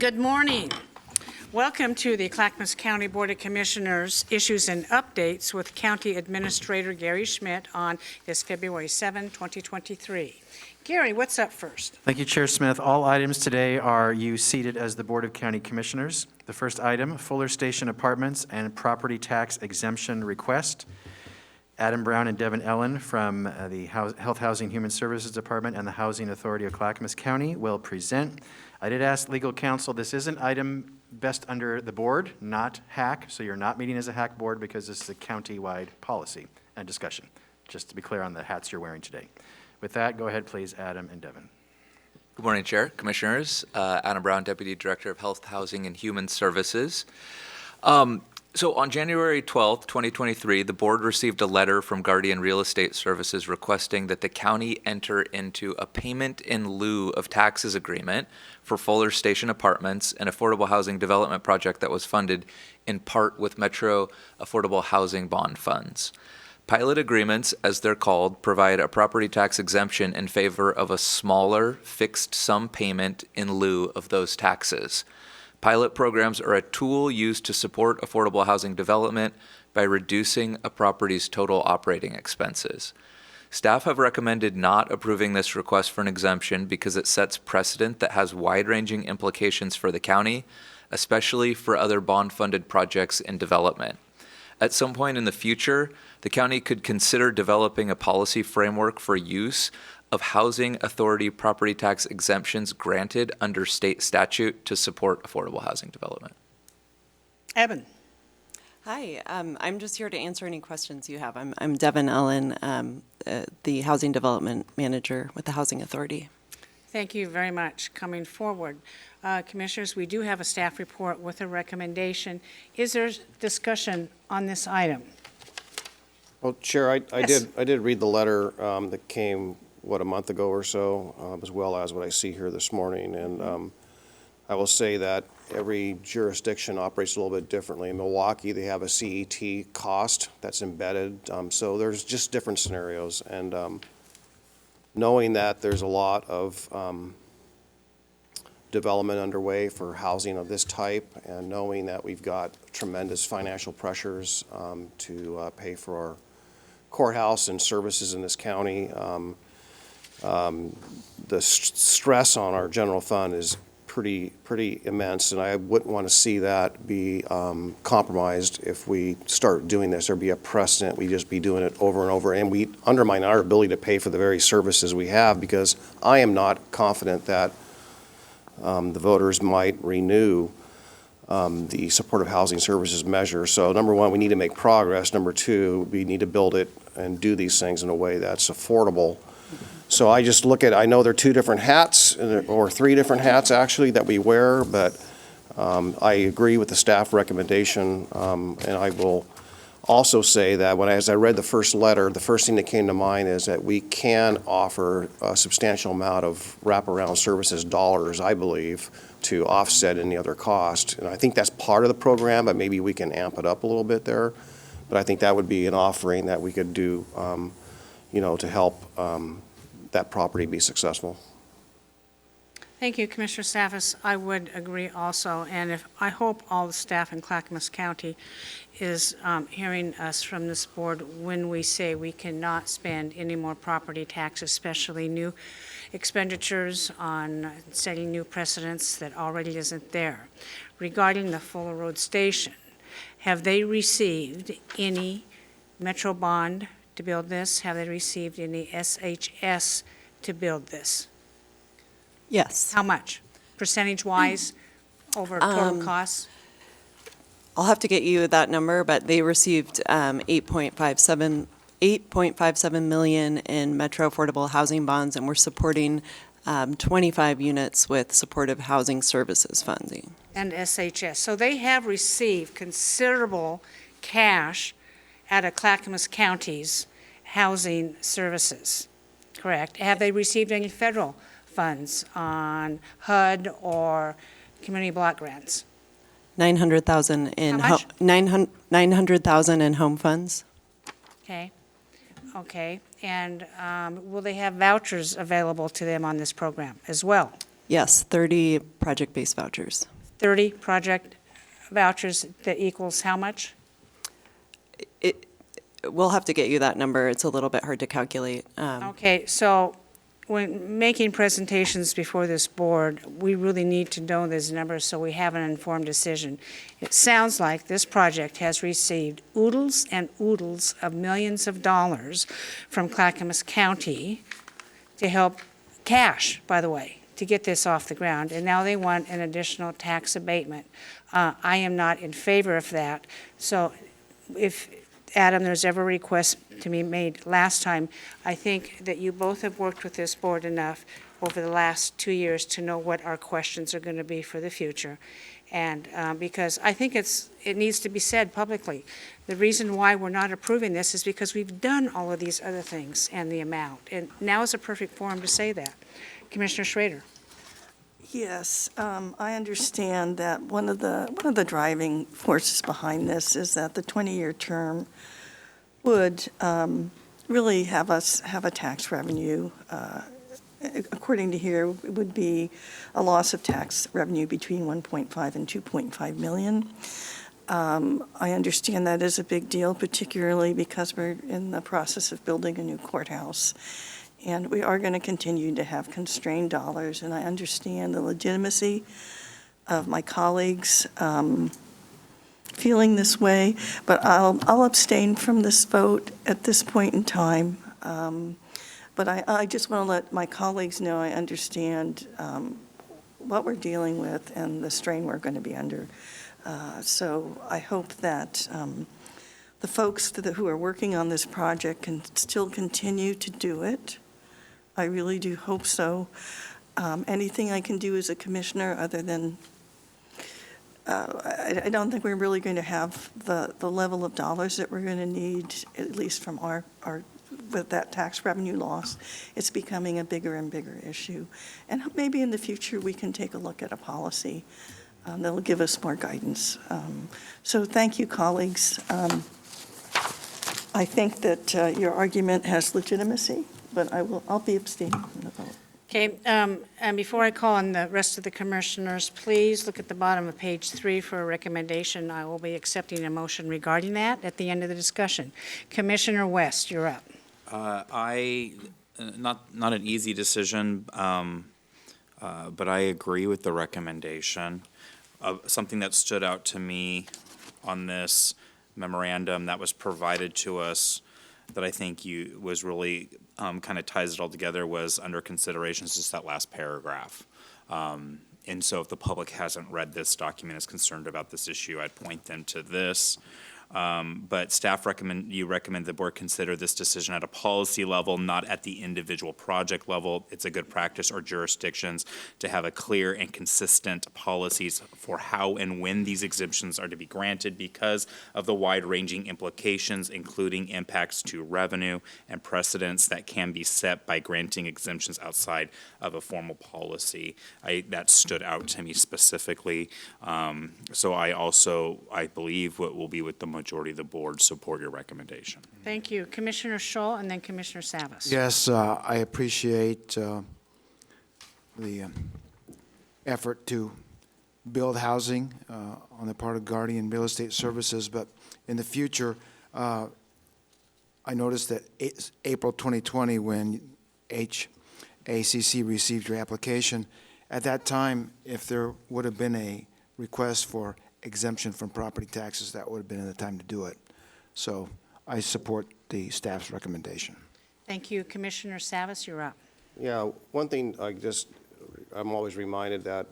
Good morning. Welcome to the Clackamas County Board of Commissioners Issues and Updates with County Administrator Gary Schmidt on this February 7, 2023. Gary, what's up first? Thank you, Chair Smith. All items today are you seated as the Board of County Commissioners. The first item, Fuller Station Apartments and Property Tax Exemption Request. Adam Brown and Devin Ellen from the Health, Housing, Human Services Department and the Housing Authority of Clackamas County will present. I did ask legal counsel, this is an item best under the board, not HAC, so you're not meeting as a HAC board because this is a county-wide policy and discussion, just to be clear on the hats you're wearing today. With that, go ahead, please, Adam and Devin. Good morning, Chair, Commissioners. Adam Brown, Deputy Director of Health, Housing, and Human Services. So on January 12th, 2023, the board received a letter from Guardian Real Estate Services requesting that the county enter into a payment in lieu of taxes agreement for Fuller Station Apartments, an affordable housing development project that was funded in part with Metro Affordable Housing Bond funds. Pilot agreements, as they're called, provide a property tax exemption in favor of a smaller fixed sum payment in lieu of those taxes. Pilot programs are a tool used to support affordable housing development by reducing a property's total operating expenses. Staff have recommended not approving this request for an exemption because it sets precedent that has wide-ranging implications for the county, especially for other bond-funded projects in development. At some point in the future, the county could consider developing a policy framework for use of housing authority property tax exemptions granted under state statute to support affordable housing development. Evan. Hi, I'm just here to answer any questions you have. I'm Devin Ellen, the Housing Development Manager with the Housing Authority. Thank you very much. Coming forward, Commissioners, we do have a staff report with a recommendation. Is there discussion on this item? Well, Chair, I Yes. did read the letter that came, a month ago or so, as well as what I see here this morning. And I will say that every jurisdiction operates a little bit differently. In Milwaukee, they have a CET cost that's embedded. So there's just different scenarios. And knowing that there's a lot of development underway for housing of this type, and knowing that we've got tremendous financial pressures to pay for our courthouse and services in this county, the stress on our general fund is pretty immense, and I wouldn't want to see that be compromised if we start doing this. There'd be a precedent. We just be doing it over and over, and we undermine our ability to pay for the very services we have, because I am not confident that the voters might renew the supportive housing services measure. So number one, we need to make progress. Number two, we need to build it and do these things in a way that's affordable. So I just look at, I know there are two different hats, or three different hats actually, that we wear, but I agree with the staff recommendation, and I will also say that as I read the first letter, the first thing that came to mind is that we can offer a substantial amount of wraparound services dollars, I believe, to offset any other cost. And I think that's part of the program, but maybe we can amp it up a little bit there. But I think that would be an offering that we could do, to help that property be successful. Thank you, Commissioner Staffis. I would agree also, and I hope all the staff in Clackamas County is hearing us from this board when we say we cannot spend any more property tax, especially new expenditures on setting new precedents that already isn't there. Regarding the Fuller Road Station, have they received any Metro bond to build this? Have they received any SHS to build this? Yes. How much, percentage-wise, over total costs? I'll have to get you that number, but they received 8.57 million in Metro Affordable Housing Bonds, and we're supporting 25 units with supportive housing services funding. And SHS. So they have received considerable cash out of Clackamas County's housing services, correct? Have they received any federal funds on HUD or community block grants? 900,000 in How much? 900,000 in home funds. Okay, and will they have vouchers available to them on this program as well? Yes, 30 project-based vouchers. 30 project vouchers that equals how much? We'll have to get you that number. It's a little bit hard to calculate. Okay, so when making presentations before this board, we really need to know these numbers so we have an informed decision. It sounds like this project has received oodles and oodles of millions of dollars from Clackamas County to help, cash, by the way, to get this off the ground, and now they want an additional tax abatement. I am not in favor of that. So if, Adam, there's ever a request to be made last time, I think that you both have worked with this board enough over the last 2 years to know what our questions are going to be for the future. And because I think it needs to be said publicly. The reason why we're not approving this is because we've done all of these other things and the amount. And now is a perfect forum to say that. Commissioner Schrader. Yes, I understand that one of the driving forces behind this is that the 20-year term would really have us have a tax revenue. According to here, it would be a loss of tax revenue between 1.5 and 2.5 million. I understand that is a big deal, particularly because we're in the process of building a new courthouse. And we are going to continue to have constrained dollars, and I understand the legitimacy of my colleagues feeling this way, but I'll abstain from this vote at this point in time. But I just want to let my colleagues know I understand what we're dealing with and the strain we're going to be under. So I hope that the folks who are working on this project can still continue to do it. I really do hope so. Anything I can do as a commissioner other than, I don't think we're really going to have the level of dollars that we're going to need, at least from our with that tax revenue loss. It's becoming a bigger and bigger issue. And maybe in the future, we can take a look at a policy that'll give us more guidance. So thank you, colleagues. I think that your argument has legitimacy, but I'll be abstaining from the vote. Okay, and before I call on the rest of the commissioners, please look at the bottom of page 3 for a recommendation. I will be accepting a motion regarding that at the end of the discussion. Commissioner West, you're up. Not an easy decision, but I agree with the recommendation. Something that stood out to me on this memorandum that was provided to us that I think was really kind of ties it all together was under consideration, is just that last paragraph. And so if the public hasn't read this document, is concerned about this issue, I'd point them to this. But staff recommend the board consider this decision at a policy level, not at the individual project level. It's a good practice or jurisdictions to have a clear and consistent policies for how and when these exemptions are to be granted because of the wide-ranging implications, including impacts to revenue and precedents that can be set by granting exemptions outside of a formal policy. That stood out to me specifically. So I believe what will be with the majority of the board support your recommendation. Thank you. Commissioner Scholl and then Commissioner Savas. Yes, I appreciate the effort to build housing on the part of Guardian Real Estate Services, but in the future, I noticed that April 2020, when HACC received your application, at that time, if there would have been a request for exemption from property taxes, that would have been the time to do it. So I support the staff's recommendation. Thank you. Commissioner Savas, you're up. Yeah, one thing I'm always reminded that,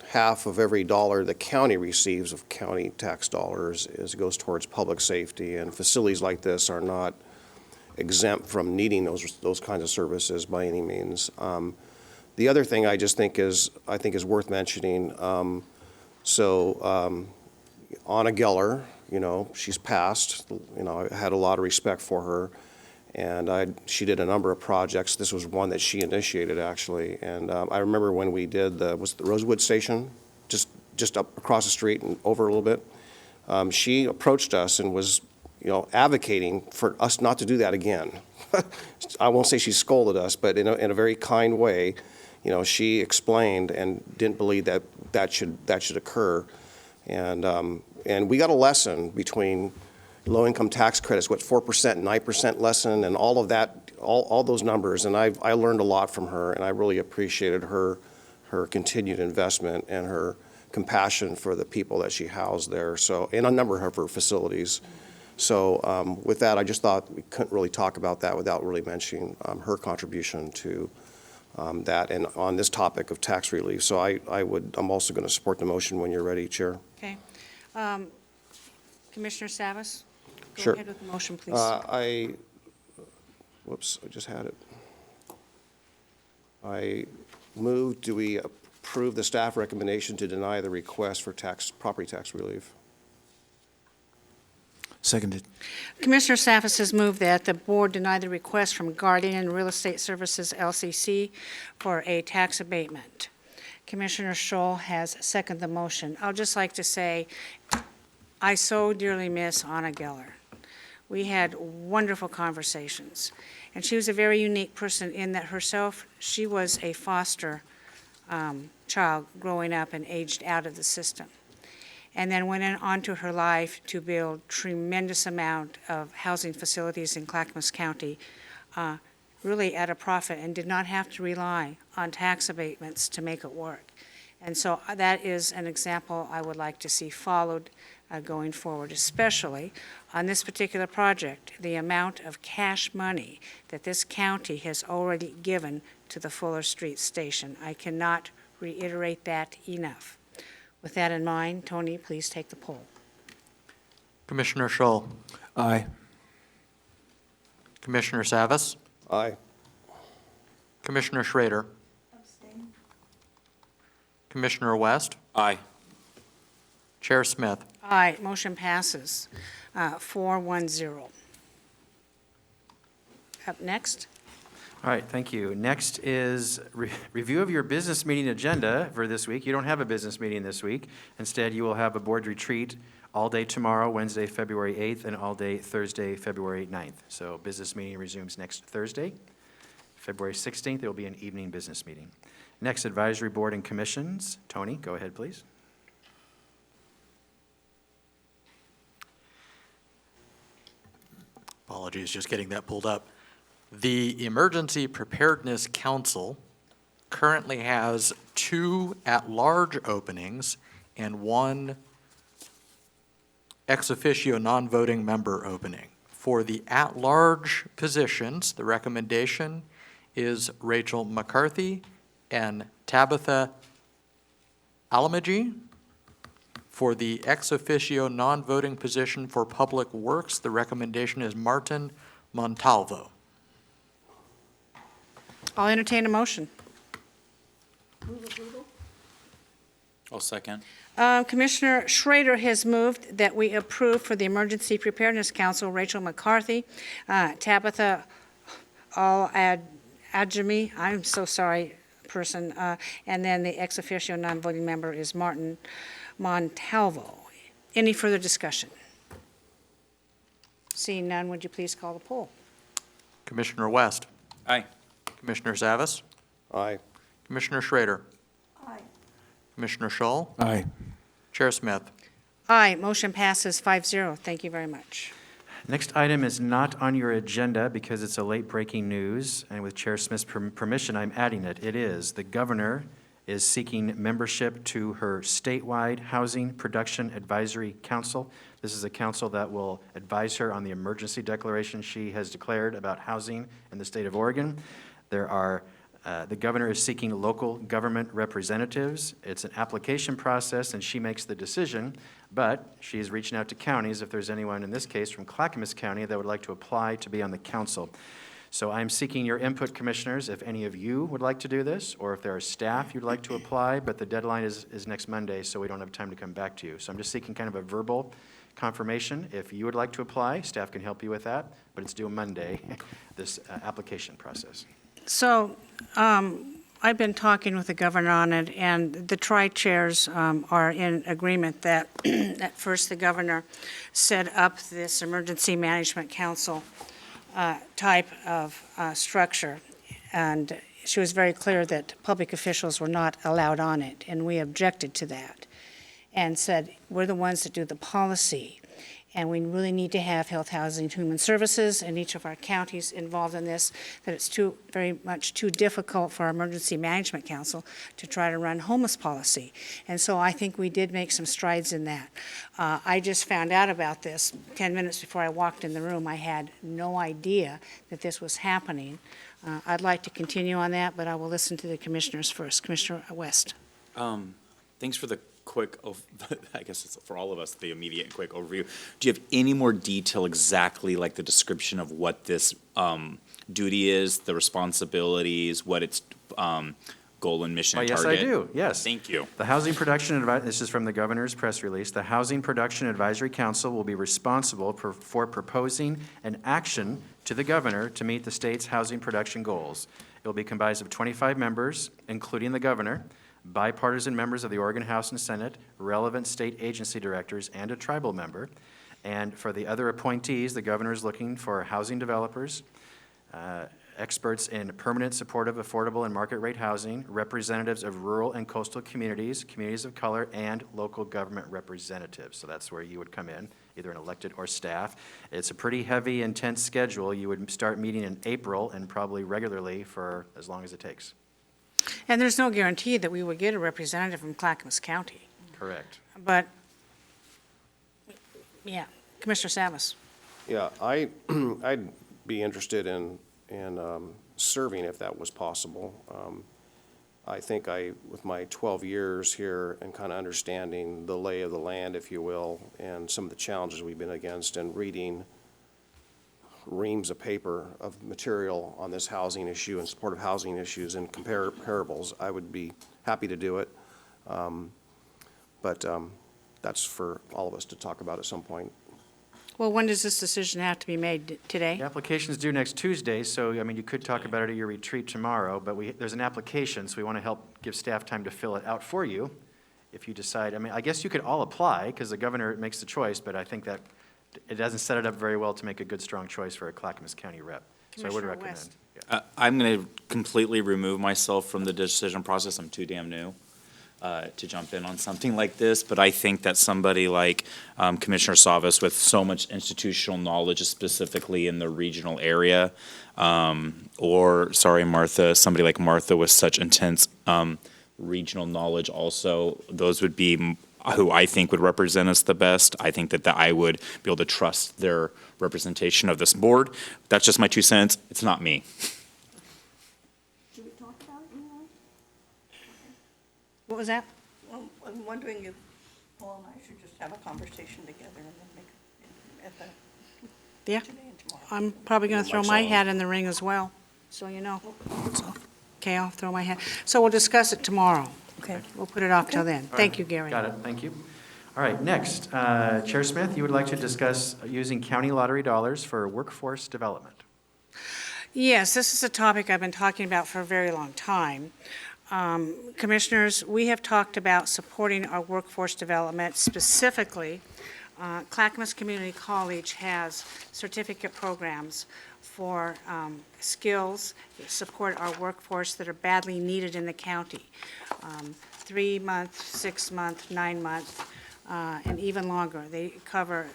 half of every dollar the county receives of county tax dollars goes towards public safety, and facilities like this are not exempt from needing those kinds of services by any means. The other thing I just think is worth mentioning. Anna Geller, she's passed. I had a lot of respect for her, and she did a number of projects. This was one that she initiated, actually. And I remember when we did was it the Rosewood Station, just up across the street and over a little bit. She approached us and was, advocating for us not to do that again. I won't say she scolded us, but in a very kind way. she explained and didn't believe that should occur. And we got a lesson between low-income tax credits, 4%, 9% lesson, and all of that, all those numbers. And I learned a lot from her, and I really appreciated her continued investment and her compassion for the people that she housed there. So, in a number of her facilities. So with that, I just thought we couldn't really talk about that without really mentioning her contribution to that and on this topic of tax relief. So I'm also going to support the motion when you're ready, Chair. Okay. Commissioner Savas? Sure. Go ahead with the motion, please. I just had it. I move, do we approve the staff recommendation to deny the request for property tax relief? Seconded. Commissioner Savas has moved that the board deny the request from Guardian Real Estate Services, LCC, for a tax abatement. Commissioner Scholl has seconded the motion. I'll just like to say, I so dearly miss Anna Geller. We had wonderful conversations, and she was a very unique person in that herself, she was a foster child growing up and aged out of the system, and then went on to her life to build tremendous amount of housing facilities in Clackamas County, really at a profit, and did not have to rely on tax abatements to make it work. And so that is an example I would like to see followed going forward, especially on this particular project, the amount of cash money that this county has already given to the Fuller Street Station. I cannot reiterate that enough. With that in mind, Tony, please take the poll. Commissioner Scholl, Aye. Commissioner Savas, Aye. Commissioner Schrader, Commissioner West, Aye. Chair Smith. Aye, motion passes 4-1-0. Up next. All right, thank you. Next is review of your business meeting agenda for this week. You don't have a business meeting this week. Instead, you will have a board retreat all day tomorrow, Wednesday, February 8th, and all day Thursday, February 9th. So business meeting resumes next Thursday. February 16th, there will be an evening business meeting. Next, advisory board and commissions. Tony, go ahead, please. Apologies, just getting that pulled up. The Emergency Preparedness Council currently has 2 at-large openings and 1 ex officio non-voting member opening. For the at-large positions, the recommendation is Rachel McCarthy and Tabitha Alamagy. For the ex officio non-voting position for Public Works, the recommendation is Martin Montalvo. I'll entertain a motion. I'll second. Commissioner Schrader has moved that we approve for the Emergency Preparedness Council Rachel McCarthy, Tabitha Al-Ajami, I'm so sorry, person, and then the ex officio non-voting member is Martin Montalvo. Any further discussion? Seeing none, would you please call the poll? Commissioner West, Aye. Commissioner Savas, Aye. Commissioner Schrader. Aye. Commissioner Scholl, Aye. Chair Smith. Aye, motion passes 5-0. Thank you very much. Next item is not on your agenda because it's a late-breaking news, and with Chair Smith's permission, I'm adding it. It is, the governor is seeking membership to her statewide Housing Production Advisory Council. This is a council that will advise her on the emergency declaration she has declared about housing in the state of Oregon. The governor is seeking local government representatives. It's an application process, and she makes the decision, but she is reaching out to counties if there's anyone, in this case, from Clackamas County that would like to apply to be on the council. So I'm seeking your input, commissioners, if any of you would like to do this, or if there are staff you'd like to apply, but the deadline is next Monday, so we don't have time to come back to you. So I'm just seeking kind of a verbal confirmation. If you would like to apply, staff can help you with that, but it's due Monday, this application process. So I've been talking with the governor on it, and the tri-chairs are in agreement that at first the governor set up this emergency management council type of structure, and she was very clear that public officials were not allowed on it, and we objected to that and said, we're the ones that do the policy, and we really need to have Health, Housing, and Human Services in each of our counties involved in this, that it's very much too difficult for our Emergency Management Council to try to run homeless policy. And so I think we did make some strides in that. I just found out about this 10 minutes before I walked in the room. I had no idea that this was happening. I'd like to continue on that, but I will listen to the commissioners first. Commissioner West. Thanks for the quick, I guess it's for all of us, the immediate and quick overview. Do you have any more detail exactly like the description of what this duty is, the responsibilities, what its goal and mission and Yes, target? I do, yes. Thank you. The Housing Production this is from the governor's press release. The Housing Production Advisory Council will be responsible for proposing an action to the governor to meet the state's housing production goals. It will be comprised of 25 members, including the governor, bipartisan members of the Oregon House and Senate, relevant state agency directors, and a tribal member. And for the other appointees, the governor is looking for housing developers, experts in permanent, supportive, affordable, and market-rate housing, representatives of rural and coastal communities, communities of color, and local government representatives. So that's where you would come in, either an elected or staff. It's a pretty heavy, intense schedule. You would start meeting in April and probably regularly for as long as it takes. And there's no guarantee that we would get a representative from Clackamas County. Correct. But, yeah, Commissioner Savas. Yeah, I'd be interested in serving if that was possible. I think with my 12 years here and kind of understanding the lay of the land, if you will, and some of the challenges we've been against and reading reams of paper of material on this housing issue and supportive housing issues and comparables, I would be happy to do it. But that's for all of us to talk about at some point. Well, when does this decision have to be made? The Today? application's due next Tuesday, so, I mean, you could talk about it at your retreat tomorrow, but there's an application, so we want to help give staff time to fill it out for you. If you decide, I mean, I guess you could all apply, because the governor makes the choice, but I think that it doesn't set it up very well to make a good, strong choice for a Clackamas County rep. So I would Commissioner recommend. West. Yeah. I'm going to completely remove myself from the decision process. I'm too damn new to jump in on something like this, but I think that somebody like Commissioner Savas with so much institutional knowledge, specifically in the regional area, Martha, somebody like Martha with such intense regional knowledge also, those would be who I think would represent us the best. I think that I would be able to trust their representation of this board. That's just my 2 cents. It's not me. Should we talk about it more? What was that? Well, I'm wondering if Paul and I should just have a conversation together and then make it at the, Yeah, today and tomorrow. I'm probably going to throw Mike's my on. hat in the ring as well, so you know. Okay, I'll throw my hat. So we'll discuss it tomorrow. Okay. We'll put it off till then. Thank you, Gary. Got it, thank you. All right, next, Chair Smith, you would like to discuss using county lottery dollars for workforce development. Yes, this is a topic I've been talking about for a very long time. Commissioners, we have talked about supporting our workforce development. Specifically, Clackamas Community College has certificate programs for skills, support our workforce that are badly needed in the county. 3-month, 6-month, 9-month, and even longer. They cover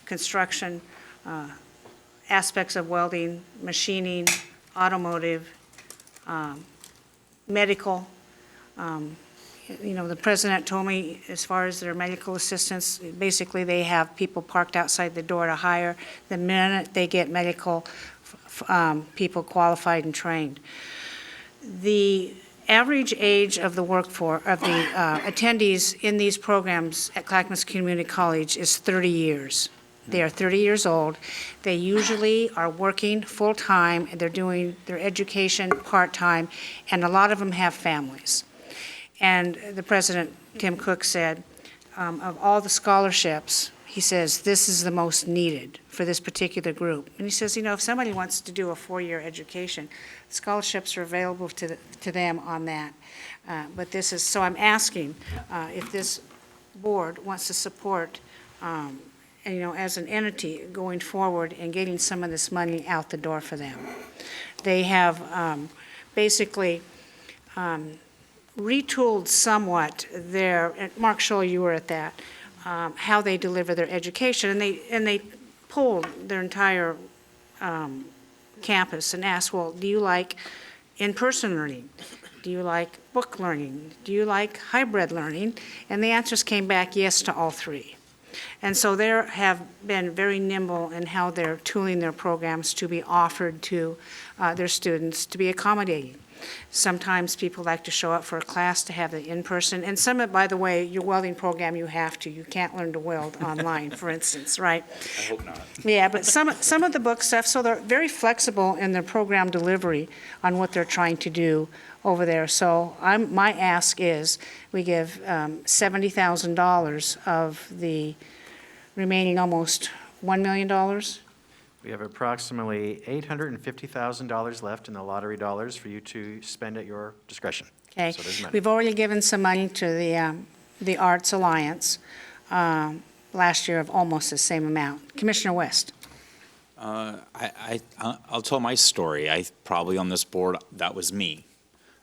construction, aspects of welding, machining, automotive, medical. You know, the president told me as far as their medical assistants, basically they have people parked outside the door to hire the minute they get medical people qualified and trained. The average age of the workforce, of the attendees in these programs at Clackamas Community College is 30 years. They are 30 years old. They usually are working full-time, and they're doing their education part-time, and a lot of them have families. And the president, Tim Cook, said, of all the scholarships, he says, this is the most needed for this particular group. And he says, you know, if somebody wants to do a 4-year education, scholarships are available to them on that. But this is, so I'm asking if this board wants to support, and, you know, as an entity going forward and getting some of this money out the door for them. They have basically retooled somewhat their, and Mark Scholl, you were at that, how they deliver their education. And they polled their entire campus and asked, well, do you like in-person learning? Do you like book learning? Do you like hybrid learning? And the answers came back yes to all three. And so they have been very nimble in how they're tooling their programs to be offered to their students to be accommodating. Sometimes people like to show up for a class to have the in-person, and some of, by the way, your welding program, you have to. You can't learn to weld online, for instance, right? I hope not. Yeah, but some of the book stuff, so they're very flexible in their program delivery on what they're trying to do over there. So my ask is we give $70,000 of the remaining almost $1 million. We have approximately $850,000 left in the lottery dollars for you to spend at your discretion. Okay. So there's money. We've already given some money to the Arts Alliance last year of almost the same amount. Commissioner West. I'll tell my story. I probably on this board, that was me.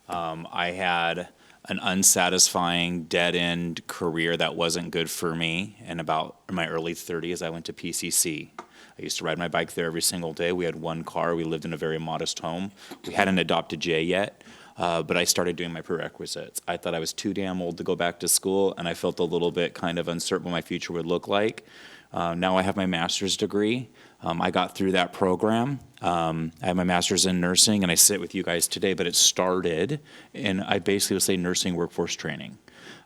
I had an unsatisfying, dead-end career that wasn't good for me. And about in my early 30s, I went to PCC. I used to ride my bike there every single day. We had one car. We lived in a very modest home. We hadn't adopted Jay yet, but I started doing my prerequisites. I thought I was too damn old to go back to school, and I felt a little bit kind of uncertain what my future would look like. Now I have my master's degree. I got through that program. I have my master's in nursing, and I sit with you guys today, but it started, and I basically would say nursing workforce training.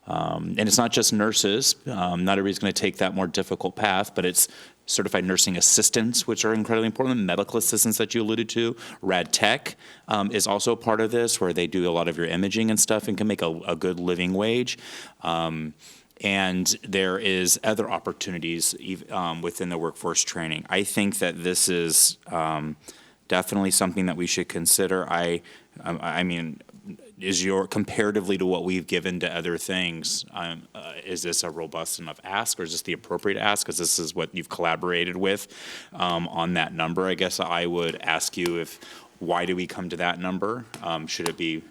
And it's not just nurses. Not everybody's going to take that more difficult path, but it's certified nursing assistants, which are incredibly important, medical assistants that you alluded to. Rad Tech is also part of this, where they do a lot of your imaging and stuff and can make a good living wage. And there is other opportunities within the workforce training. I think that this is definitely something that we should consider. I mean, comparatively to what we've given to other things, is this a robust enough ask, or is this the appropriate ask? Because this is what you've collaborated with on that number. I guess I would ask you why do we come to that number? Should it be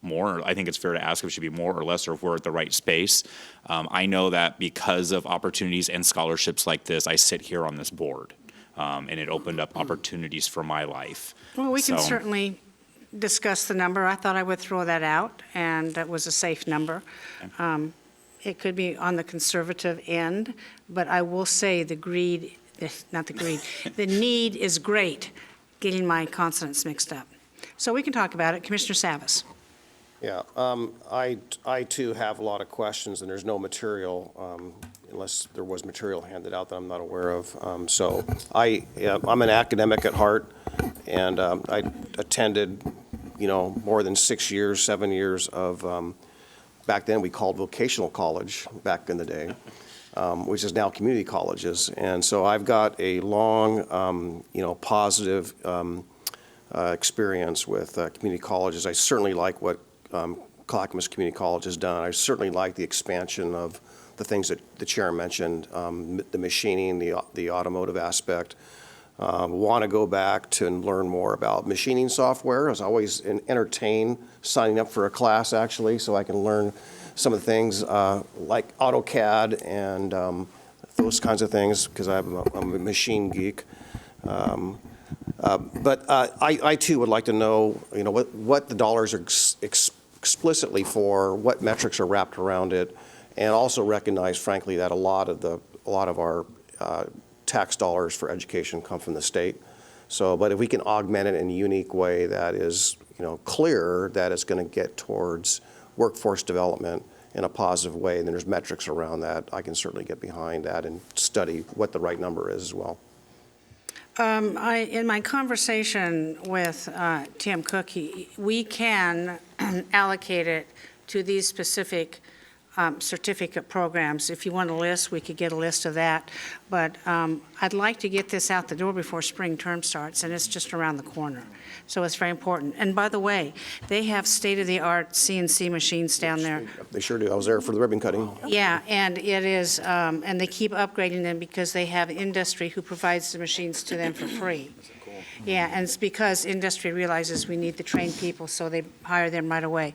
more? I think it's fair to ask if it should be more or less, or if we're at the right space. I know that because of opportunities and scholarships like this, I sit here on this board, and it opened up opportunities for my life. Well, we can So- certainly discuss the number. I thought I would throw that out, and that was a safe number. It could be on the conservative end, but I will say the need is great, getting my consonants mixed up. So we can talk about it. Commissioner Savas. Yeah, I too have a lot of questions, and there's no material, unless there was material handed out that I'm not aware of. So I'm an academic at heart, and I attended, more than 6 years, 7 years of, back then we called vocational college back in the day, which is now community colleges. And so I've got a long, positive experience with community colleges. I certainly like what Clackamas Community College has done. I certainly like the expansion of the things that the chair mentioned, the machining, the automotive aspect. Want to go back to and learn more about machining software. I was always entertained signing up for a class, actually, so I can learn some of the things like AutoCAD and those kinds of things, because I'm a machine geek. But I too would like to know, what the dollars are explicitly for, what metrics are wrapped around it, and also recognize, frankly, that a lot of our tax dollars for education come from the state. So, but if we can augment it in a unique way that is, clear that it's going to get towards workforce development in a positive way, and then there's metrics around that, I can certainly get behind that and study what the right number is as well. In my conversation with Tim Cook, we can allocate it to these specific certificate programs. If you want a list, we could get a list of that. But I'd like to get this out the door before spring term starts, and it's just around the corner. So it's very important. And by the way, they have state-of-the-art CNC machines down there. They sure do. I was there for the ribbon cutting. Yeah, and it is, and they keep upgrading them because they have industry who provides the machines to them for free. Yeah, and it's because industry realizes we need the trained people, so they hire them right away.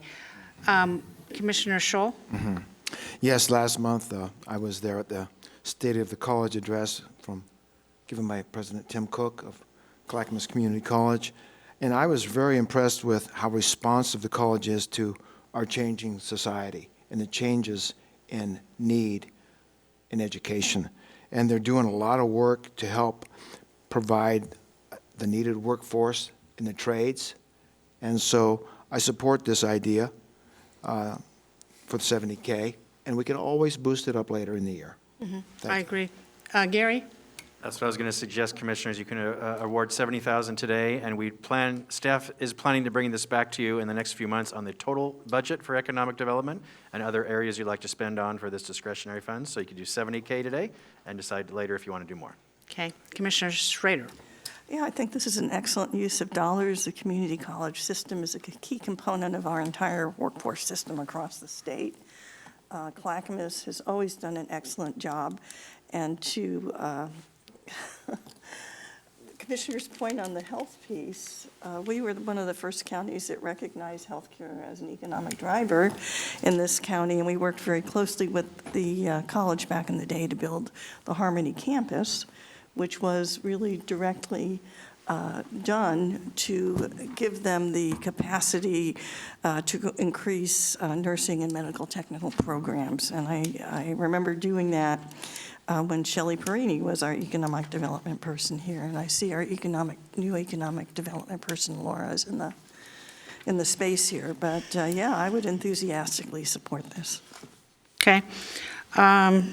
Commissioner Scholl? Yes, last month, I was there at the State of the College address given by President Tim Cook of Clackamas Community College, and I was very impressed with how responsive the college is to our changing society and the changes in need in education. And they're doing a lot of work to help provide the needed workforce in the trades. And so I support this idea for the 70K, and we can always boost it up later in the year. Thank I you. agree. Gary? That's what I was going to suggest, Commissioners. You can award $70,000 today, and staff is planning to bring this back to you in the next few months on the total budget for economic development and other areas you'd like to spend on for this discretionary fund. So you could do $70K today and decide later if you want to do more. Okay. Commissioner Schrader? Yeah, I think this is an excellent use of dollars. The community college system is a key component of our entire workforce system across the state. Clackamas has always done an excellent job. And to Commissioner's point on the health piece, we were one of the first counties that recognized healthcare as an economic driver in this county, and we worked very closely with the college back in the day to build the Harmony campus, which was really directly done to give them the capacity to increase nursing and medical technical programs. And I remember doing that when Shelley Perini was our economic development person here, and I see our new economic development person, Laura, is in the space here. But yeah, I would enthusiastically support this. Okay. I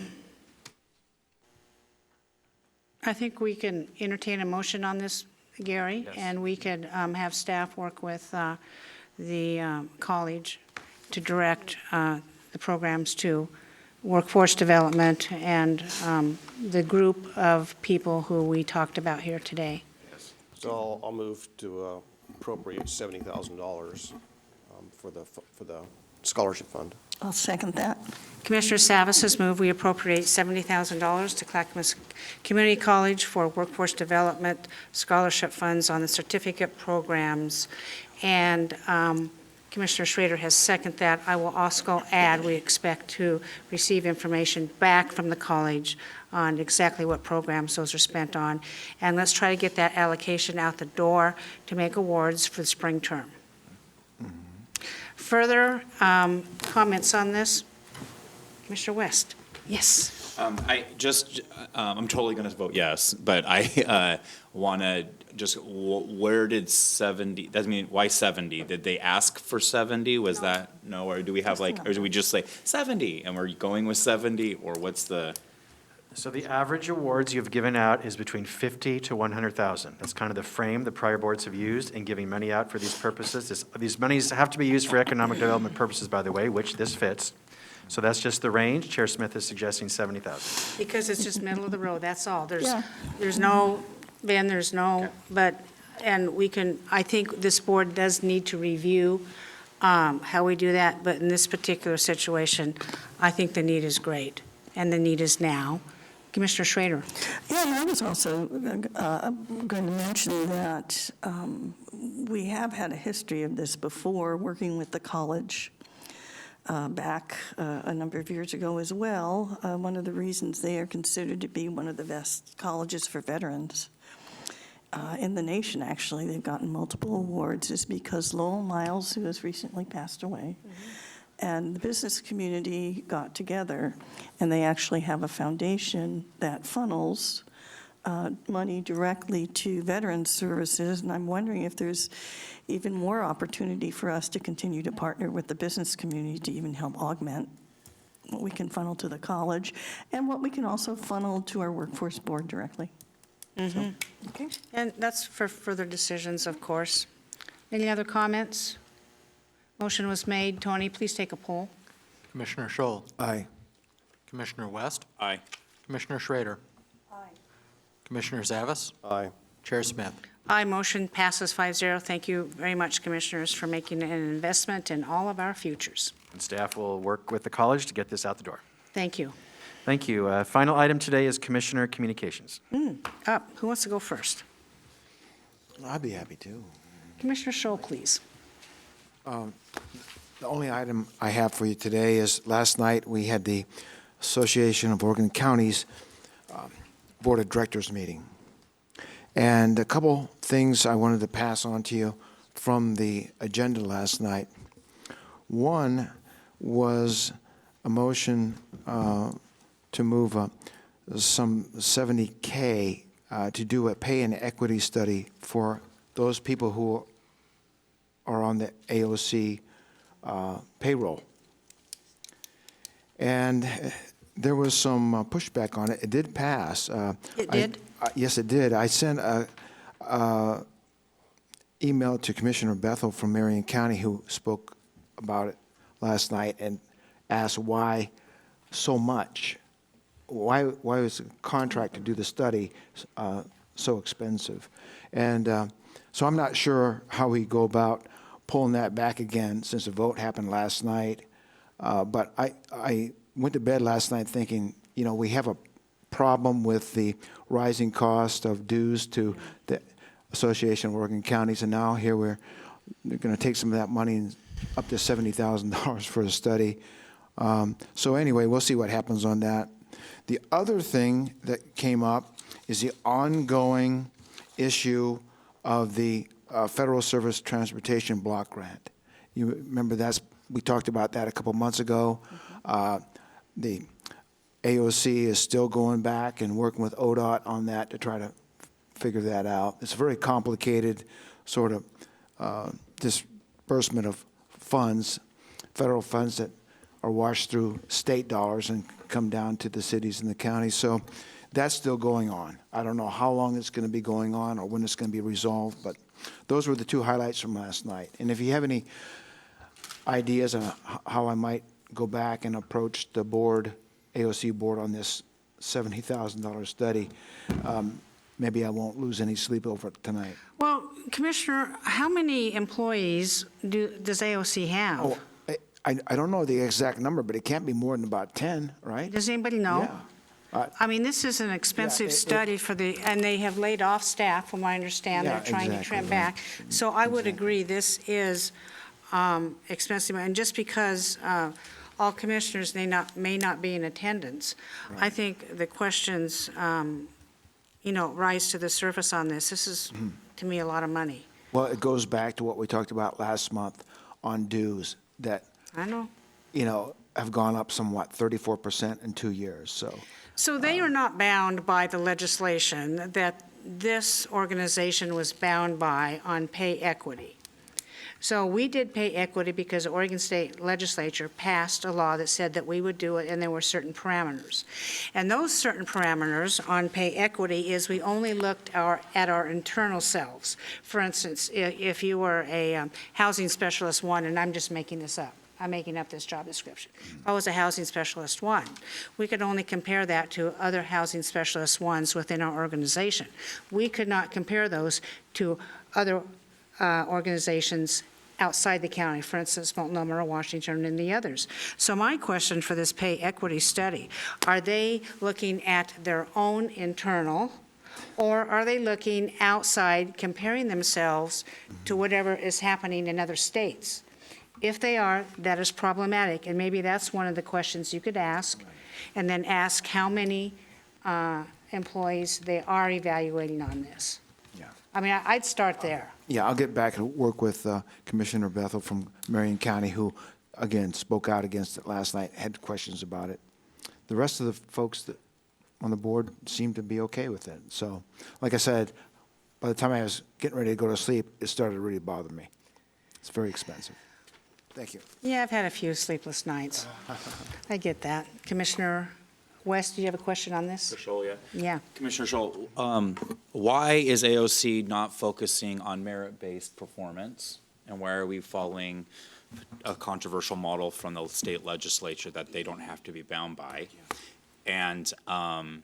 think we can entertain a motion on this, Gary, Yes. and we could have staff work with the college to direct the programs to workforce development and the group of people who we talked about here today. So I'll move to appropriate $70,000 for the scholarship fund. I'll second that. Commissioner Savas has moved we appropriate $70,000 to Clackamas Community College for workforce development scholarship funds on the certificate programs. And Commissioner Schrader has seconded that. I will also add we expect to receive information back from the college on exactly what programs those are spent on. And let's try to get that allocation out the door to make awards for the spring term. Further comments on this? Commissioner West? Yes. I'm totally going to vote yes, but I want to just, where did 70, that mean, why 70? Did they ask for 70? Was that, no, or do we have like, or do we just say 70 and we're going with 70, or what's the? So the average awards you've given out is between $50,000 to $100,000. That's kind of the frame the prior boards have used in giving money out for these purposes. These monies have to be used for economic development purposes, by the way, which this fits. So that's just the range. Chair Smith is suggesting $70,000. Because it's just middle of the road, that's all. Yeah. There's no, Ben, there's no, but, and we can, I think this board does need to review how we do that, but in this particular situation, I think the need is great, and the need is now. Commissioner Schrader? Yeah, and I was also going to mention that we have had a history of this before, working with the college back a number of years ago as well. One of the reasons they are considered to be one of the best colleges for veterans in the nation, actually, they've gotten multiple awards, is because Lowell Miles, who has recently passed away, and the business community got together, and they actually have a foundation that funnels money directly to veterans services, and I'm wondering if there's even more opportunity for us to continue to partner with the business community to even help augment what we can funnel to the college and what we can also funnel to our workforce board directly. So, okay. And that's for further decisions, of course. Any other comments? Motion was made. Tony, please take a poll. Commissioner Scholl, Aye. Commissioner West, Aye. Commissioner Schrader, Commissioner Zavas, Aye. Chair Smith. Aye, motion passes 5-0. Thank you very much, Commissioners, for making an investment in all of our futures. And staff will work with the college to get this out the door. Thank you. Thank you. Final item today is Commissioner Communications. Up. Who wants to go first? I'd be happy to. Commissioner Scholl, please. The only item I have for you today is last night we had the Association of Oregon Counties Board of Directors meeting. And a couple things I wanted to pass on to you from the agenda last night. One was a motion to move some $70K to do a pay and equity study for those people who are on the AOC payroll. And there was some pushback on it. It did pass. It did? Yes, it did. I sent a email to Commissioner Bethel from Marion County, who spoke about it last night, and asked why so much. Why was the contract to do the study so expensive? And so I'm not sure how we go about pulling that back again, since the vote happened last night. But I went to bed last night thinking, you know, we have a problem with the rising cost of dues to the Association of Oregon Counties, and now here they're going to take some of that money and up to $70,000 for the study. So anyway, we'll see what happens on that. The other thing that came up is the ongoing issue of the Federal Service Transportation Block Grant. You remember we talked about that a couple months ago. The AOC is still going back and working with ODOT on that to try to figure that out. It's a very complicated sort of disbursement of funds, federal funds that are washed through state dollars and come down to the cities and the counties. So that's still going on. I don't know how long it's going to be going on or when it's going to be resolved, but those were the two highlights from last night. And if you have any ideas on how I might go back and approach the board, AOC board, on this $70,000 study, maybe I won't lose any sleep over it tonight. Well, Commissioner, how many employees does AOC have? Oh, I don't know the exact number, but it can't be more than about 10, right? Does anybody know? Yeah. I mean, this is an expensive it- study and they have laid off staff, from what I understand. Yeah, They're trying to exactly, trim right. back. So I would agree, this is expensive. And just because all commissioners may not be in attendance, I think the questions, rise to the surface on this. This is, to me, a lot of money. Well, it goes back to what we talked about last month on dues that, I know. have gone up somewhat, 34% in 2 years, so. So they are not bound by the legislation that this organization was bound by on pay equity. So we did pay equity because the Oregon State Legislature passed a law that said that we would do it, and there were certain parameters. And those certain parameters on pay equity is we only looked at our internal selves. For instance, if you were a housing specialist one, and I'm just making this up, I'm making up this job description. If I was a housing specialist one, we could only compare that to other housing specialist ones within our organization. We could not compare those to other organizations outside the county, for instance, Multnomah, Washington, and the others. So my question for this pay equity study, are they looking at their own internal, or are they looking outside, comparing themselves to whatever is happening in other states? If they are, that is problematic, and maybe that's one of the questions you could ask, and then ask how many employees they are evaluating on this. Yeah. I mean, I'd start there. Yeah, I'll get back and work with Commissioner Bethel from Marion County, who, again, spoke out against it last night, had questions about it. The rest of the folks on the board seemed to be okay with it. So, like I said, by the time I was getting ready to go to sleep, it started to really bother me. It's very expensive. Thank you. Yeah, I've had a few sleepless nights. I get that. Commissioner West, do you have a question on this? Scholl, yeah. Yeah. Commissioner Scholl, why is AOC not focusing on merit-based performance? And why are we following a controversial model from the state legislature that they don't have to be bound by? And, and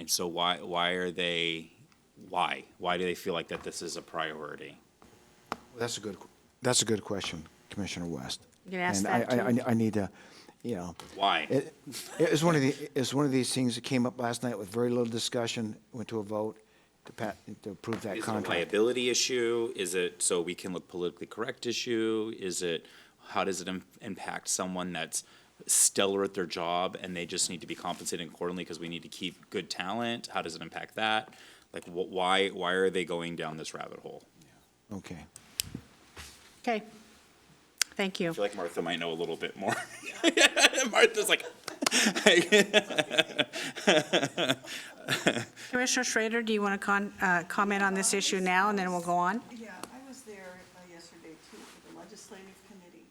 so why do they feel like that this is a priority? That's a good question, Commissioner West. You can ask And that, too. I need to, Why? It's one of these things that came up last night with very little discussion, went to a vote, to approve that Is it a contract. liability issue? Is it so we can look politically correct issue? Is it, how does it impact someone that's stellar at their job and they just need to be compensated accordingly because we need to keep good talent? How does it impact that? Like, why are they going down this rabbit hole? Okay. Okay. Thank you. I feel like Martha might know a little bit more. Martha's like, Commissioner Schrader, do you want to comment on this issue now, and then we'll go on? Yeah, I was there yesterday too for the legislative committee,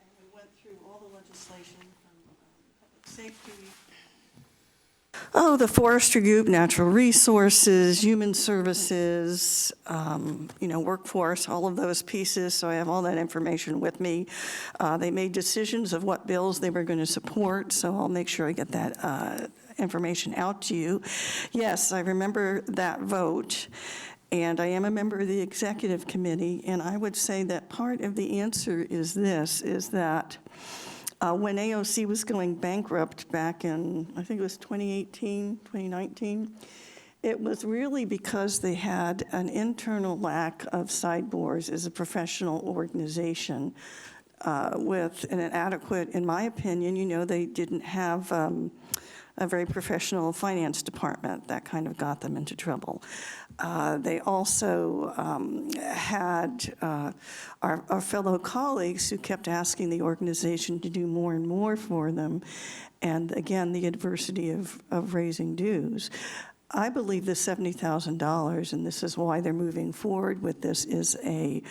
and we went through all the legislation from public safety. Oh, the forestry group, natural resources, human services, workforce, all of those pieces. So I have all that information with me. They made decisions of what bills they were going to support, so I'll make sure I get that information out to you. Yes, I remember that vote, and I am a member of the executive committee, and I would say that part of the answer is this, is that when AOC was going bankrupt back in, I think it was 2018, 2019, it was really because they had an internal lack of sideboards as a professional organization with an inadequate, in my opinion, they didn't have a very professional finance department. That kind of got them into trouble. They also had our fellow colleagues who kept asking the organization to do more and more for them. And again, the adversity of raising dues. I believe the $70,000, and this is why they're moving forward with this, is an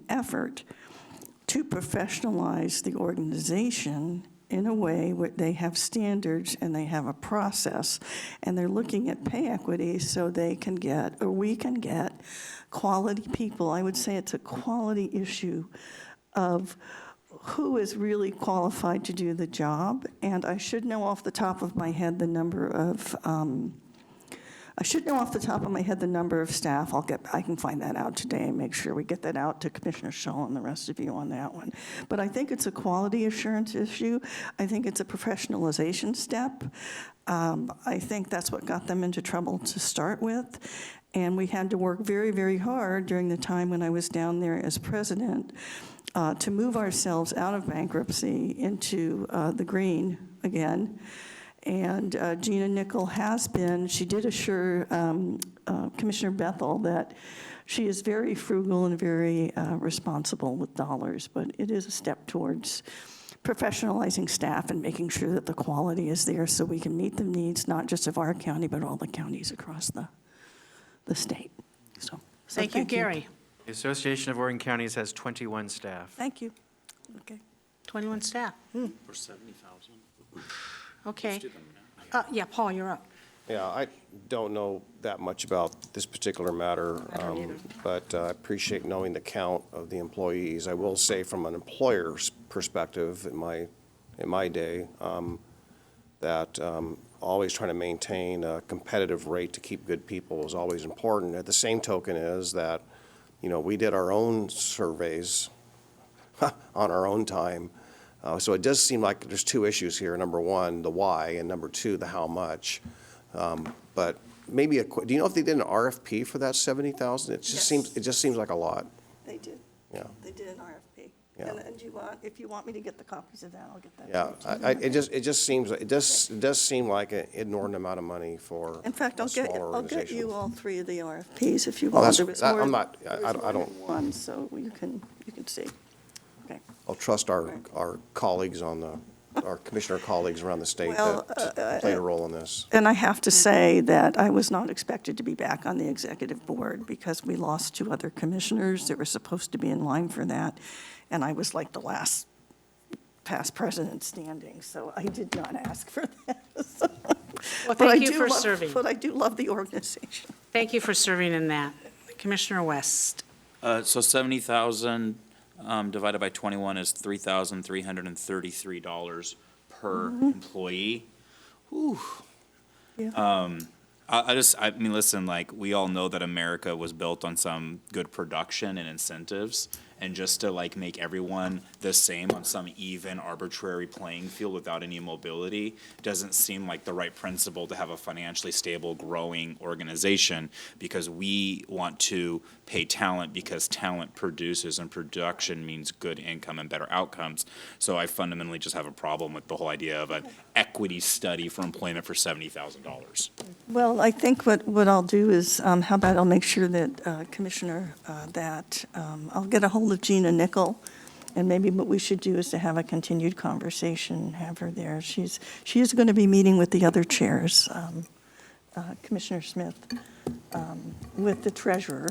effort to professionalize the organization in a way where they have standards and they have a process, and they're looking at pay equity so they can get, or we can get, quality people. I would say it's a quality issue of who is really qualified to do the job, and I should know off the top of my head the number of staff. I can find that out today and make sure we get that out to Commissioner Shull and the rest of you on that one. But I think it's a quality assurance issue. I think it's a professionalization step. I think that's what got them into trouble to start with. And we had to work very, very hard during the time when I was down there as president to move ourselves out of bankruptcy into the green again. And Gina Nickel she did assure Commissioner Bethel that she is very frugal and very responsible with dollars, but it is a step towards professionalizing staff and making sure that the quality is there so we can meet the needs, not just of our county, but all the counties across the state. So Thank you, Gary. The Association of Oregon Counties has 21 staff. Thank you. Okay. 21 staff. for 70,000. Okay. do them now. Yeah, Paul, you're up. Yeah, I don't know that much about this particular matter, I don't either. but I appreciate knowing the count of the employees. I will say from an employer's perspective in my day, that always trying to maintain a competitive rate to keep good people is always important. At the same token is that, we did our own surveys on our own time. So it does seem like there's two issues here. Number one, the why, and number two, the how much. But maybe do you know if they did an RFP for that 70,000? It just seems like a lot. They did. Yeah. They did an RFP. Yeah. And if you want me to get the copies of that, I'll get that. Yeah, it does seem like an inordinate amount of money for In fact, a I'll get smaller you organization. all three of the RFPs if you Well, want. that's- There was that- more- I'm not- there was I more don't- than one, so you can see. Okay. I'll trust our colleagues our commissioner colleagues around the state Well, that played a role in this. And I have to say that I was not expected to be back on the executive board because we lost two other commissioners that were supposed to be in line for that, and I was like the last past president standing, so I did not ask for this. Well, But I thank you do for love- serving. But I do love the organization. Thank you for serving in that. Commissioner West. So 70,000 divided by 21 is $3,333 per employee. Whew. Yeah. I mean, listen, like, we all know that America was built on some good production and incentives, and just to like make everyone the same on some even arbitrary playing field without any mobility doesn't seem like the right principle to have a financially stable, growing organization, because we want to pay talent because talent produces, and production means good income and better outcomes. So I fundamentally just have a problem with the whole idea of an equity study for employment for $70,000. Well, I think what I'll do is, how about I'll make sure that, Commissioner, that I'll get a hold of Gina Nickel, and maybe what we should do is to have a continued conversation, have her there. She is going to be meeting with the other chairs, Commissioner Smith, with the treasurer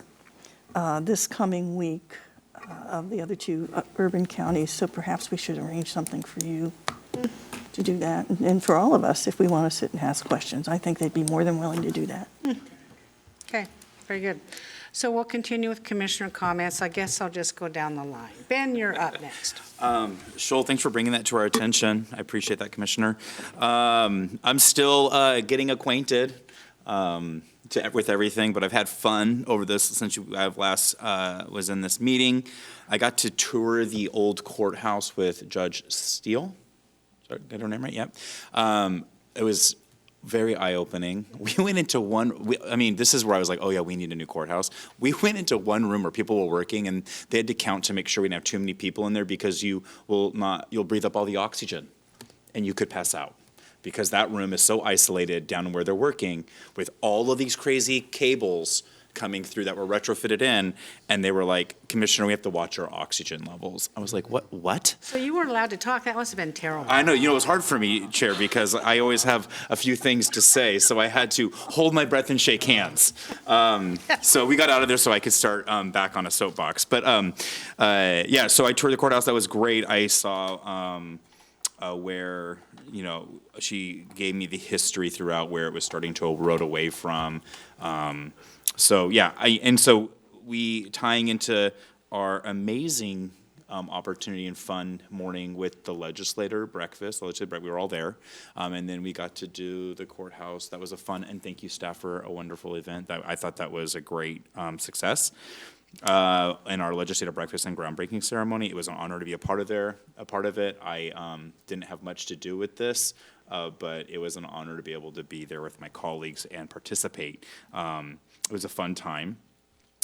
this coming week of the other two urban counties, so perhaps we should arrange something for you to do that, and for all of us, if we want to sit and ask questions. I think they'd be more than willing to do that. Okay, very good. So we'll continue with commissioner comments. I guess I'll just go down the line. Ben, you're up next. Shoal, thanks for bringing that to our attention. I appreciate that, Commissioner. I'm still getting acquainted with everything, but I've had fun over this since I've last was in this meeting. I got to tour the old courthouse with Judge Steele. Did I get her name right? Yep. It was very eye-opening. We went into this is where I was like, oh yeah, we need a new courthouse. We went into one room where people were working, and they had to count to make sure we didn't have too many people in there, because you'll breathe up all the oxygen and you could pass out, because that room is so isolated down where they're working with all of these crazy cables coming through that were retrofitted in, and they were like, Commissioner, we have to watch our oxygen levels. I was like, what? So you weren't allowed to talk? That must have been terrible. I know, it was hard for me, Chair, because I always have a few things to say, so I had to hold my breath and shake hands. So we got out of there so I could start back on a soapbox. But yeah, so I toured the courthouse. That was great. I saw where, she gave me the history throughout where it was starting to erode away from. So yeah, so we, tying into our amazing opportunity and fun morning with the legislative breakfast, we were all there, and then we got to do the courthouse. That was a fun, and thank you staff for a wonderful event. I thought that was a great success. In our legislative breakfast and groundbreaking ceremony, it was an honor to be a part of it. I didn't have much to do with this, but it was an honor to be able to be there with my colleagues and participate. It was a fun time.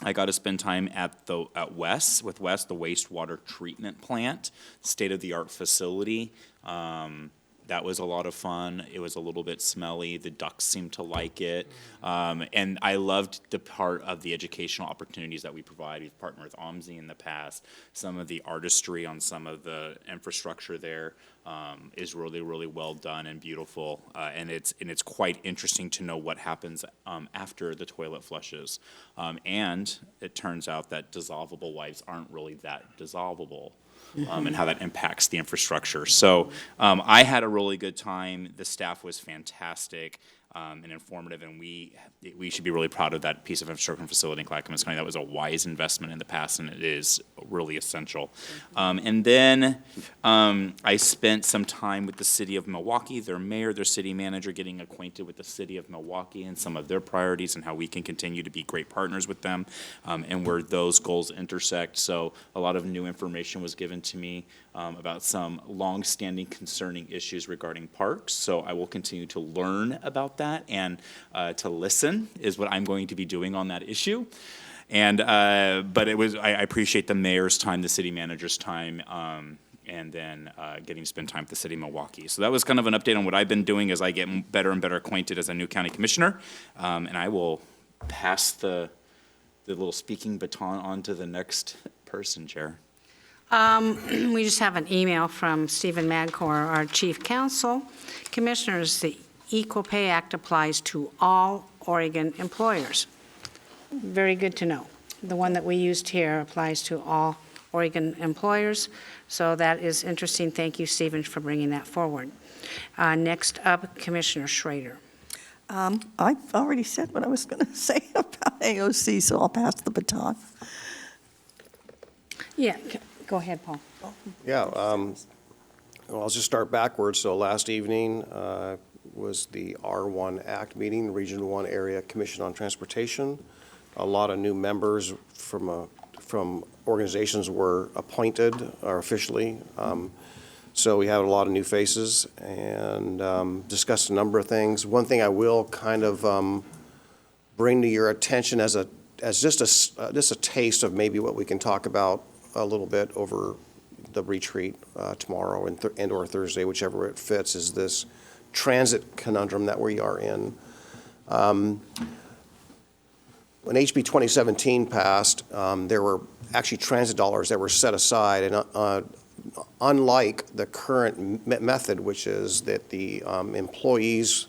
I got to spend time at WES, the wastewater treatment plant, state-of-the-art facility. That was a lot of fun. It was a little bit smelly. The ducks seemed to like it. And I loved the part of the educational opportunities that we provide. We've partnered with OMSI in the past. Some of the artistry on some of the infrastructure there is really, really well done and beautiful. And it's quite interesting to know what happens after the toilet flushes. And it turns out that dissolvable wipes aren't really that dissolvable. And how that impacts the infrastructure. So I had a really good time. The staff was fantastic and informative, and we should be really proud of that piece of infrastructure facility in Clackamas County. That was a wise investment in the past, and it is really essential. And then I spent some time with the city of Milwaukee, their mayor, their city manager, getting acquainted with the city of Milwaukee and some of their priorities and how we can continue to be great partners with them and where those goals intersect. So a lot of new information was given to me about some long-standing concerning issues regarding parks. So I will continue to learn about that, and to listen is what I'm going to be doing on that issue. And but I appreciate the mayor's time, the city manager's time, and then getting to spend time with the city of Milwaukee. So that was kind of an update on what I've been doing as I get better and better acquainted as a new county commissioner. And I will pass the little speaking baton on to the next person, Chair. We just have an email from Stephen Madcor, our chief counsel. Commissioners, the Equal Pay Act applies to all Oregon employers. Very good to know. The one that we used here applies to all Oregon employers. So that is interesting. Thank you, Stephen, for bringing that forward. Next up, Commissioner Schrader. I've already said what I was going to say about AOC, so I'll pass the baton. Yeah, go ahead, Paul. Yeah, well, I'll just start backwards. So last evening was the R1 Act meeting, Region 1 Area Commission on Transportation. A lot of new members from from organizations were appointed or officially. So we have a lot of new faces and discussed a number of things. One thing I will kind of bring to your attention as just a taste of maybe what we can talk about a little bit over the retreat tomorrow and or Thursday, whichever it fits, is this transit conundrum that we are in. When HB 2017 passed, there were actually transit dollars that were set aside, and unlike the current method, which is that the employers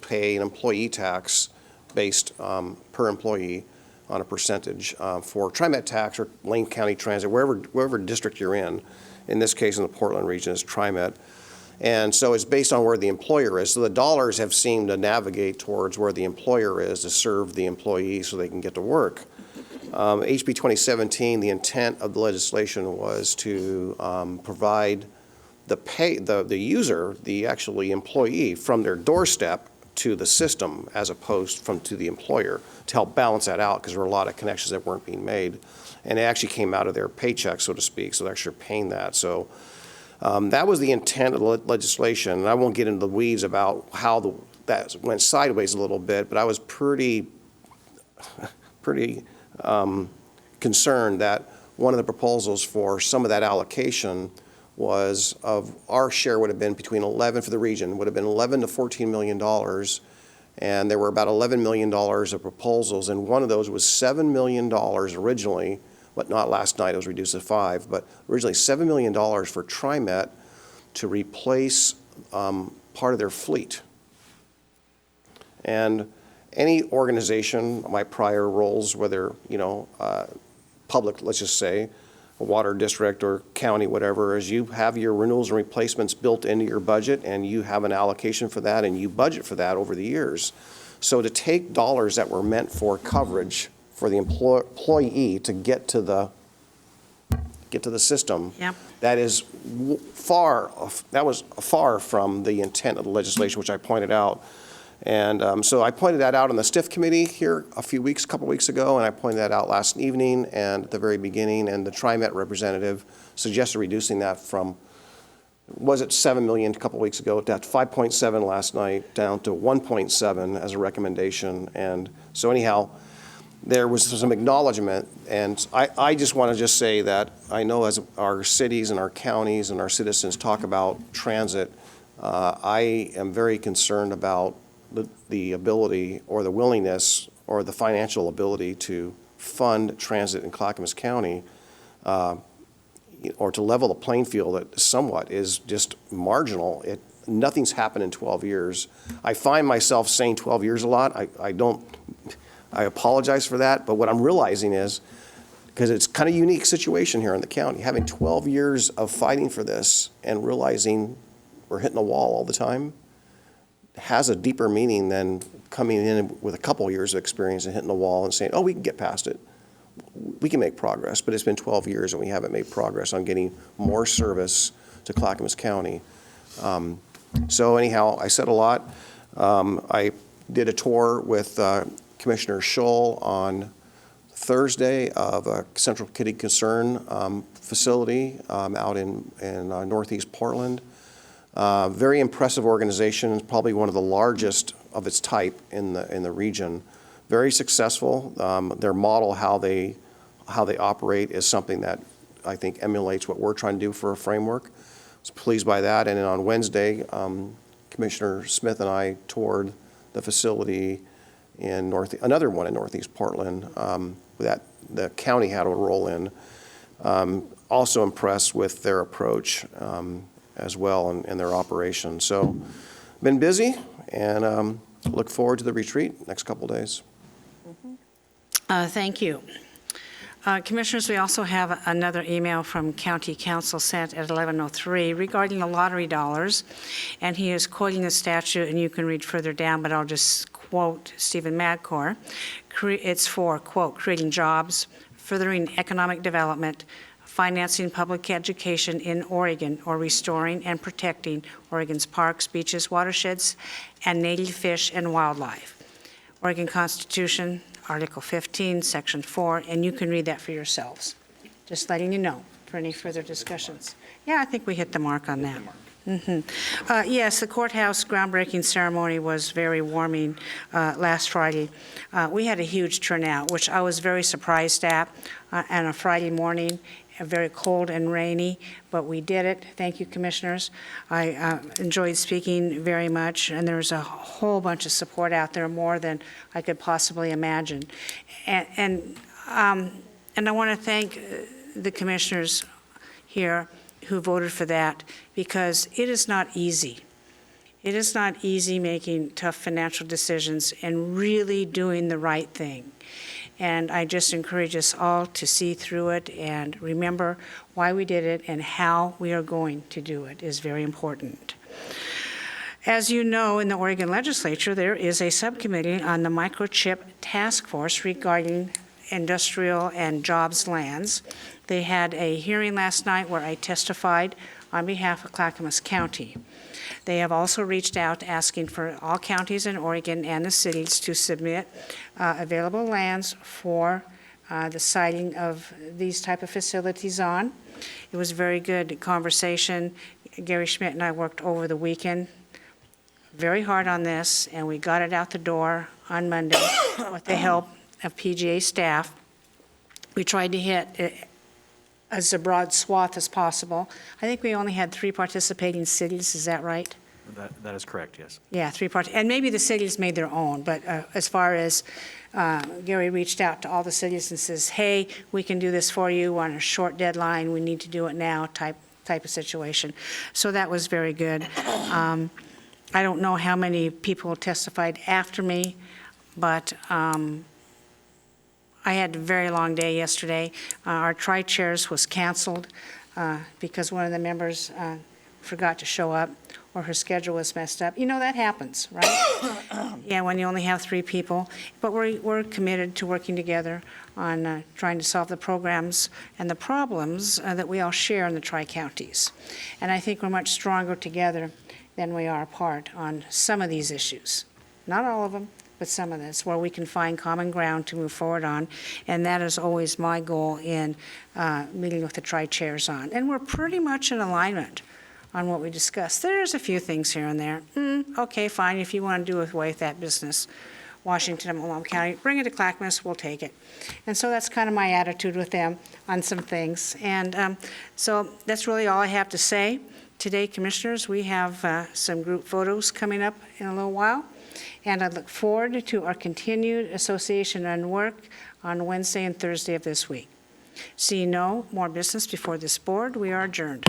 pay an employee tax based per employee on a percentage for TriMet tax or Lane County Transit, wherever district you're in this case in the Portland region is TriMet. And so it's based on where the employer is. So the dollars have seemed to navigate towards where the employer is to serve the employee so they can get to work. HB 2017, the intent of the legislation was to provide the user, the actually employee, from their doorstep to the system as opposed to the employer to help balance that out because there were a lot of connections that weren't being made. And it actually came out of their paycheck, so to speak, so they're actually paying that. So that was the intent of the legislation. And I won't get into the weeds about how that went sideways a little bit, but I was pretty concerned that one of the proposals for some of that allocation was of our share would have been between 11 for the region, would have been $11 to $14 million. And there were about $11 million of proposals, and one of those was $7 million originally, but not last night, it was reduced to 5, but originally $7 million for TriMet to replace part of their fleet. And any organization, my prior roles, whether, public, let's just say, a water district or county, whatever, is you have your renewals and replacements built into your budget and you have an allocation for that and you budget for that over the years. So to take dollars that were meant for coverage for the employee to get to the system, Yep. that was far from the intent of the legislation, which I pointed out. And so I pointed that out on the STIF committee here a couple weeks ago, and I pointed that out last evening and at the very beginning, and the TriMet representative suggested reducing that from, was it 7 million a couple weeks ago, to 5.7 last night, down to 1.7 as a recommendation. And so anyhow, there was some acknowledgement, and I just want to say that I know as our cities and our counties and our citizens talk about transit, I am very concerned about the ability or the willingness or the financial ability to fund transit in Clackamas County or to level the playing field somewhat is just marginal. Nothing's happened in 12 years. I find myself saying 12 years a lot. I apologize for that, but what I'm realizing is, because it's kind of a unique situation here in the county, having 12 years of fighting for this and realizing we're hitting the wall all the time has a deeper meaning than coming in with a couple years of experience and hitting the wall and saying, oh, we can get past it. We can make progress, but it's been 12 years and we haven't made progress on getting more service to Clackamas County. So anyhow, I said a lot. I did a tour with Commissioner Scholl on Thursday of a Central Kidney Concern facility out in Northeast Portland. Very impressive organization, probably one of the largest of its type in the region. Very successful. Their model, how they operate, is something that I think emulates what we're trying to do for a framework. I was pleased by that. And then on Wednesday, Commissioner Smith and I toured the facility in another one in Northeast Portland that the county had a role in. Also impressed with their approach as well in their operation. So been busy and look forward to the retreat next couple days. Thank you. Commissioners, we also have another email from County Council sent at 11:03 regarding the lottery dollars, and he is quoting the statute, and you can read further down, but I'll just quote Stephen Madcore. It's for, quote, creating jobs, furthering economic development, financing public education in Oregon, or restoring and protecting Oregon's parks, beaches, watersheds, and native fish and wildlife. Oregon Constitution, Article 15, Section 4, and you can read that for yourselves. Just letting you know for any further discussions. Yeah, I think we hit the mark on that. Yes, the courthouse groundbreaking ceremony was very warming last Friday. We had a huge turnout, which I was very surprised at on a Friday morning, very cold and rainy, but we did it. Thank you, commissioners. I enjoyed speaking very much, and there was a whole bunch of support out there, more than I could possibly imagine. And I want to thank the commissioners here who voted for that, because it is not easy. It is not easy making tough financial decisions and really doing the right thing. And I just encourage us all to see through it and remember why we did it and how we are going to do it is very important. As you know, in the Oregon legislature, there is a subcommittee on the microchip task force regarding industrial and jobs lands. They had a hearing last night where I testified on behalf of Clackamas County. They have also reached out asking for all counties in Oregon and the cities to submit available lands for the siting of these type of facilities on. It was a very good conversation. Gary Schmidt and I worked over the weekend very hard on this, and we got it out the door on Monday with the help of PGA staff. We tried to hit as a broad swath as possible. I think we only had 3 participating cities, is that right? That is correct, yes. Yeah, 3 and maybe the cities made their own, but as far as Gary reached out to all the cities and says, hey, we can do this for you on a short deadline, we need to do it now type of situation. So that was very good. I don't know how many people testified after me, but I had a very long day yesterday. Our tri-chairs was canceled because one of the members forgot to show up or her schedule was messed up. You know, that happens, right? Yeah, when you only have 3 people. But we're committed to working together on trying to solve the programs and the problems that we all share in the tri-counties. And I think we're much stronger together than we are apart on some of these issues. Not all of them, but some of this, where we can find common ground to move forward on. And that is always my goal in meeting with the tri-chairs on. And we're pretty much in alignment on what we discussed. There's a few things here and there. Okay, fine, if you want to do away with that business, Washington and Malone County, bring it to Clackamas, we'll take it. And so that's kind of my attitude with them on some things. And so that's really all I have to say. Today, commissioners, we have some group photos coming up in a little while. And I look forward to our continued association and work on Wednesday and Thursday of this week. Seeing no more business before this board, we are adjourned.